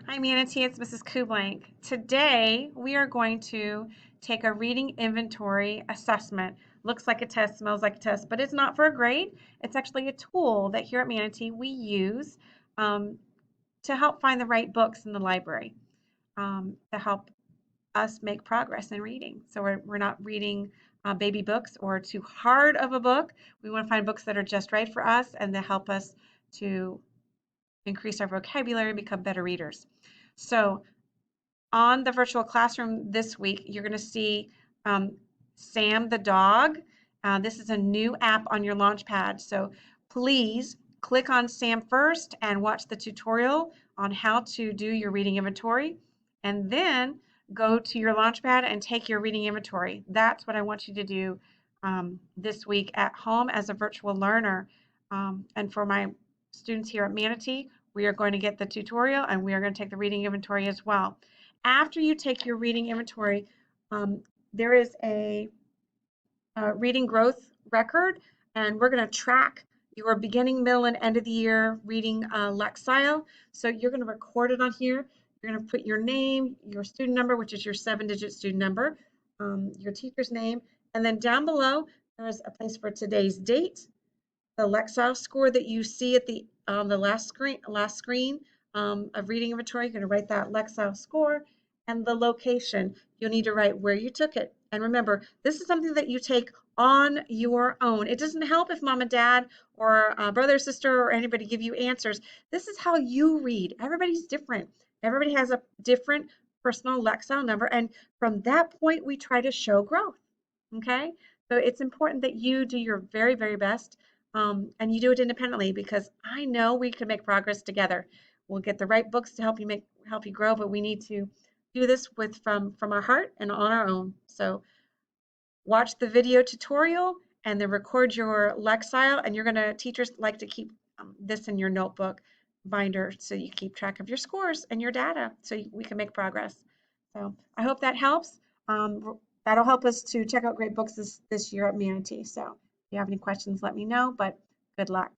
Hi Manatee, it's Mrs. Kublank. Today we are going to take a reading inventory assessment. Looks like a test, smells like a test, but it's not for a grade. It's actually a tool that here at Manatee we use um, to help find the right books in the library, to help us make progress in reading. So we're not reading baby books or too hard of a book. We want to find books that are just right for us and that help us to increase our vocabulary and become better readers. So on the virtual classroom this week, you're going to see Sam the dog. This is a new app on your Launchpad. So please click on Sam first and watch the tutorial on how to do your reading inventory. And then go to your Launchpad and take your reading inventory. That's what I want you to do this week at home as a virtual learner. And for my students here at Manatee, we are going to get the tutorial and we are going to take the reading inventory as well. After you take your reading inventory, there is a reading growth record, and we're going to track your beginning, middle, and end of the year reading Lexile. So you're going to record it on here. You're going to put your name, your student number, which is your 7-digit student number, your teacher's name, and then down below there's a place for today's date, the Lexile score that you see at the last screen of reading inventory. You're going to write that Lexile score and the location. You'll need to write where you took it. And remember, this is something that you take on your own. It doesn't help if mom and dad or brother or sister or anybody give you answers. This is how you read. Everybody's different. Everybody has a different personal Lexile number. And from that point, we try to show growth. Okay? So it's important that you do your very, very best and you do it independently because I know we can make progress together. We'll get the right books to help you grow, but we need to do this from our heart and on our own. So watch the video tutorial and then record your Lexile, and teachers like to keep this in your notebook binder so you keep track of your scores and your data so we can make progress. So I hope that helps. That'll help us to check out great books this year at Manatee. So if you have any questions, let me know, but good luck.